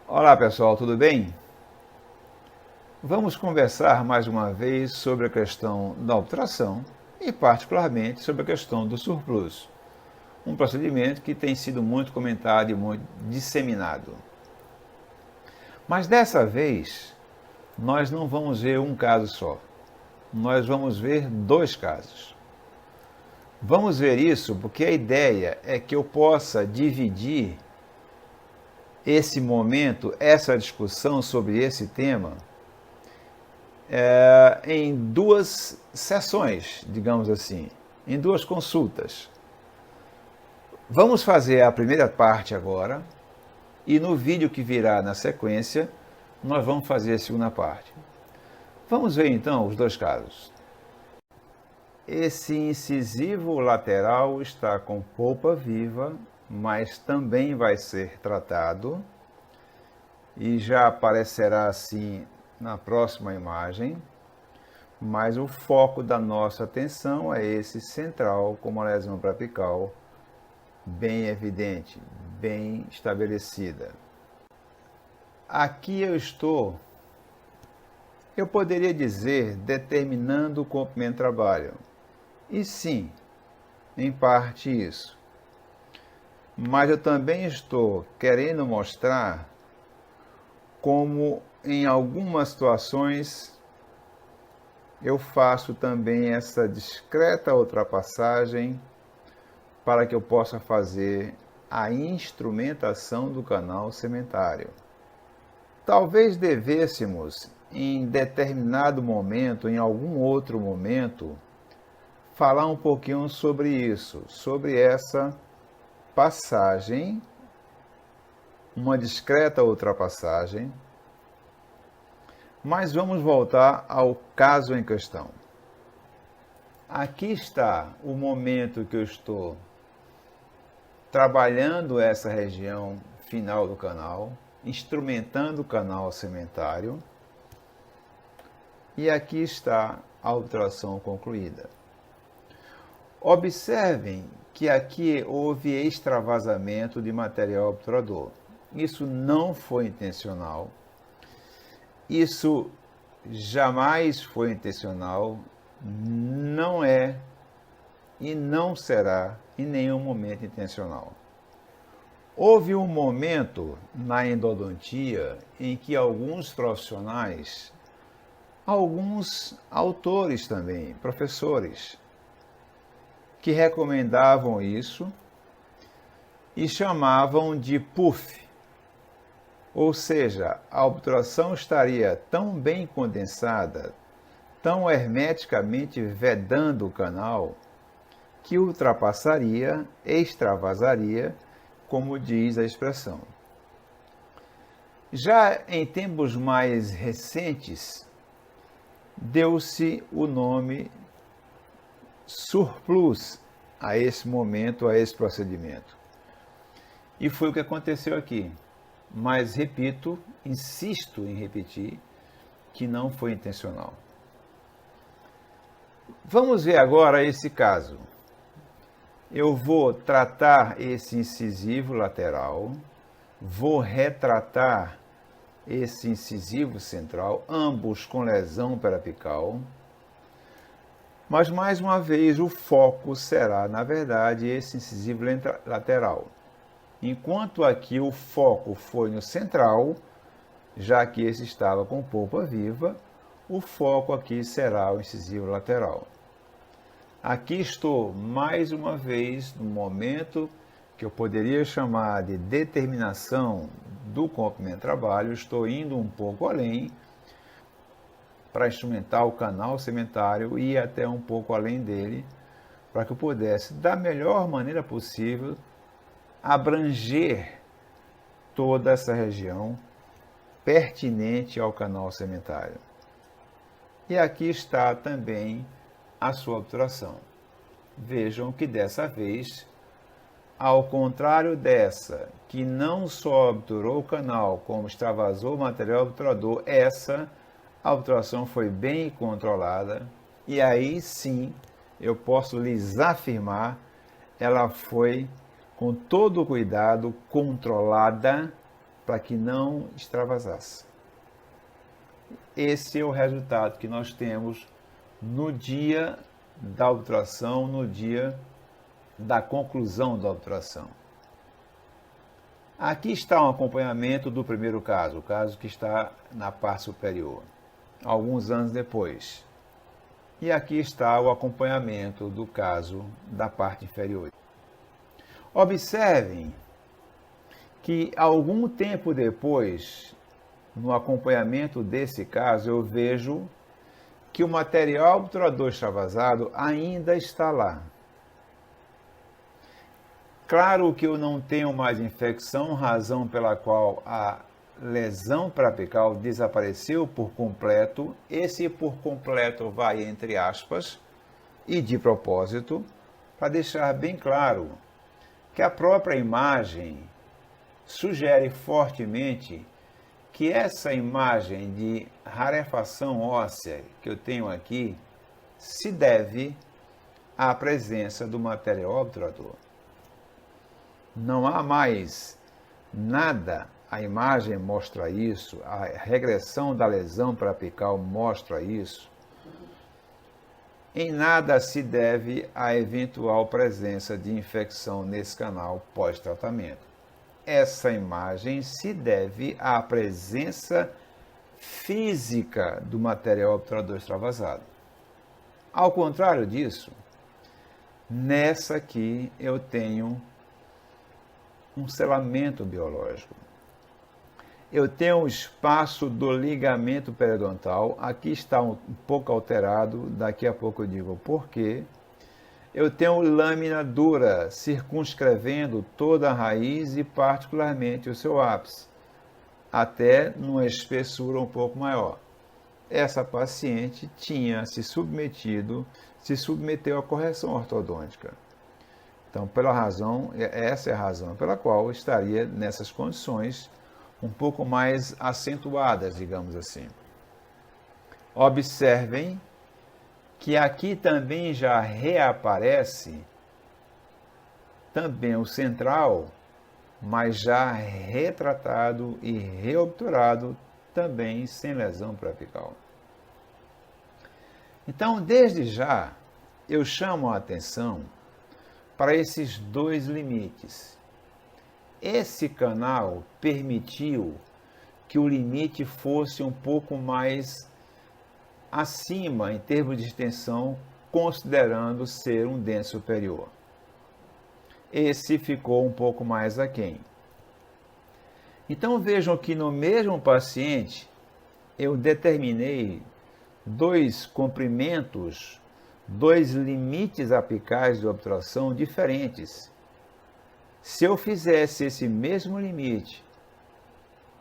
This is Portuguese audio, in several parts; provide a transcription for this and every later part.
Olá pessoal, tudo bem? Vamos conversar mais uma vez sobre a questão da obturação e, particularmente, sobre a questão do surplus, um procedimento que tem sido muito comentado e muito disseminado. Mas dessa vez, nós não vamos ver um caso só, nós vamos ver dois casos. Vamos ver isso porque a ideia é que eu possa dividir esse momento, essa discussão sobre esse tema em duas sessões, digamos assim, em duas consultas. Vamos fazer a primeira parte agora e no vídeo que virá na sequência nós vamos fazer a segunda parte. Vamos ver então os dois casos. Esse incisivo lateral está com polpa viva, mas também vai ser tratado e já aparecerá assim na próxima imagem. Mas o foco da nossa atenção é esse central com uma lesão preapical bem evidente, bem estabelecida. Aqui eu poderia dizer, determinando o comprimento de trabalho. E sim, em parte isso. Mas eu também estou querendo mostrar como em algumas situações eu faço também essa discreta ultrapassagem para que eu possa fazer a instrumentação do canal sementário. Talvez devêssemos, em determinado momento, em algum outro momento, falar um pouquinho sobre isso, sobre essa passagem, uma discreta ultrapassagem, mas vamos voltar ao caso em questão. Aqui está o momento que eu estou trabalhando essa região final do canal, instrumentando o canal sementário, e aqui está a obturação concluída. Observem que aqui houve extravasamento de material obturador. Isso não foi intencional, isso jamais foi intencional, não é e não será em nenhum momento intencional. Houve um momento na endodontia em que alguns profissionais, alguns autores também, professores, que recomendavam isso e chamavam de puff, ou seja, a obturação estaria tão bem condensada, tão hermeticamente vedando o canal, que ultrapassaria, extravasaria, como diz a expressão. Já em tempos mais recentes, deu-se o nome surplus a esse momento, a esse procedimento. E foi o que aconteceu aqui. Mas repito, insisto em repetir, que não foi intencional. Vamos ver agora esse caso. Eu vou tratar esse incisivo lateral, vou retratar esse incisivo central, ambos com lesão periapical, mas mais uma vez o foco será, na verdade, esse incisivo lateral. Enquanto aqui o foco foi no central, já que esse estava com polpa viva, o foco aqui será o incisivo lateral. Aqui estou mais uma vez no momento que eu poderia chamar de determinação do comprimento de trabalho, estou indo um pouco além para instrumentar o canal sementário e ir até um pouco além dele, para que eu pudesse, da melhor maneira possível, abranger toda essa região pertinente ao canal sementário. E aqui está também a sua obturação. Vejam que dessa vez, ao contrário dessa, que não só obturou o canal, como extravasou o material obturador, essa a obturação foi bem controlada e aí sim eu posso lhes afirmar, ela foi com todo o cuidado controlada para que não extravasasse. Esse é o resultado que nós temos no dia da obturação, no dia da conclusão da obturação. Aqui está um acompanhamento do primeiro caso, o caso que está na parte superior, alguns anos depois. E aqui está o acompanhamento do caso da parte inferior. Observem que algum tempo depois, no acompanhamento desse caso, eu vejo que o material obturador extravasado ainda está lá. Claro que eu não tenho mais infecção, razão pela qual a lesão periapical desapareceu por completo. Esse por completo vai entre aspas e de propósito, para deixar bem claro que a própria imagem sugere fortemente que essa imagem de rarefação óssea que eu tenho aqui se deve à presença do material obturador. Não há mais nada, a imagem mostra isso, a regressão da lesão periapical mostra isso. Em nada se deve à eventual presença de infecção nesse canal pós-tratamento. Essa imagem se deve à presença física do material obturador extravasado. Ao contrário disso, nessa aqui eu tenho um selamento biológico. Eu tenho o espaço do ligamento periodontal, aqui está um pouco alterado, daqui a pouco eu digo por quê. Eu tenho lâmina dura circunscrevendo toda a raiz e particularmente o seu ápice, até numa espessura um pouco maior. Essa paciente tinha se submeteu à correção ortodôntica. Então, essa é a razão pela qual estaria nessas condições um pouco mais acentuadas, digamos assim. Observem que aqui também já reaparece também o central, mas já retratado e reobturado, também sem lesão periapical. Então, desde já, eu chamo a atenção para esses dois limites. Esse canal permitiu que o limite fosse um pouco mais acima em termos de extensão, considerando ser um dente superior. Esse ficou um pouco mais aquém. Então vejam que no mesmo paciente eu determinei dois comprimentos, dois limites apicais de obturação diferentes. Se eu fizesse esse mesmo limite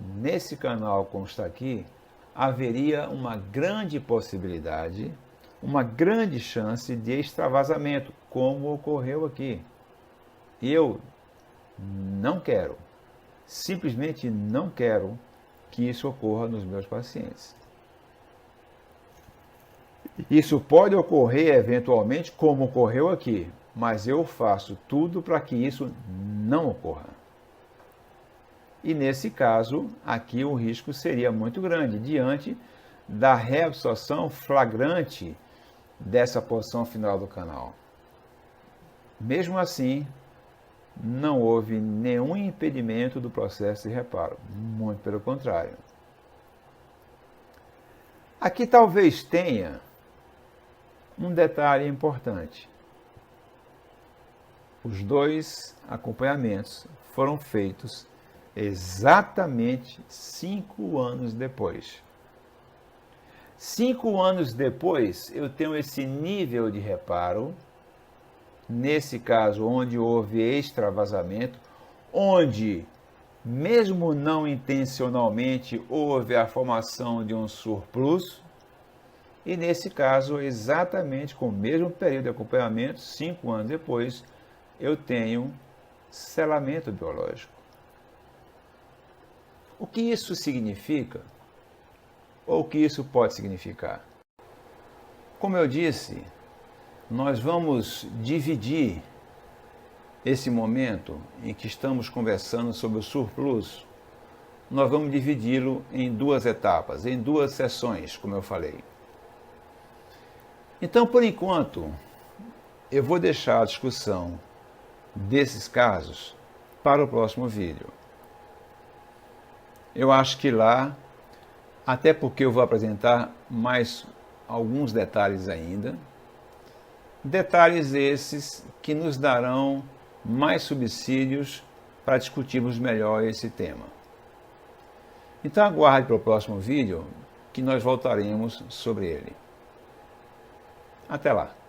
nesse canal como está aqui, haveria uma grande possibilidade, uma grande chance de extravasamento, como ocorreu aqui. E eu não quero, simplesmente não quero que isso ocorra nos meus pacientes. Isso pode ocorrer eventualmente, como ocorreu aqui, mas eu faço tudo para que isso não ocorra. E nesse caso, aqui o risco seria muito grande, diante da reabsorção flagrante dessa porção final do canal. Mesmo assim, não houve nenhum impedimento do processo de reparo, muito pelo contrário. Aqui talvez tenha um detalhe importante. Os dois acompanhamentos foram feitos exatamente 5 anos depois. 5 anos depois, eu tenho esse nível de reparo, nesse caso onde houve extravasamento, onde, mesmo não intencionalmente, houve a formação de um surplus, e nesse caso, exatamente com o mesmo período de acompanhamento, 5 anos depois, eu tenho selamento biológico. O que isso significa? Ou o que isso pode significar? Como eu disse, nós vamos dividir esse momento em que estamos conversando sobre o surplus nós vamos dividi-lo em duas etapas, em duas sessões, como eu falei. Então, por enquanto, eu vou deixar a discussão desses casos para o próximo vídeo. Eu acho que lá, até porque eu vou apresentar mais alguns detalhes ainda, detalhes esses que nos darão mais subsídios para discutirmos melhor esse tema. Então aguarde para o próximo vídeo que nós voltaremos sobre ele. Até lá!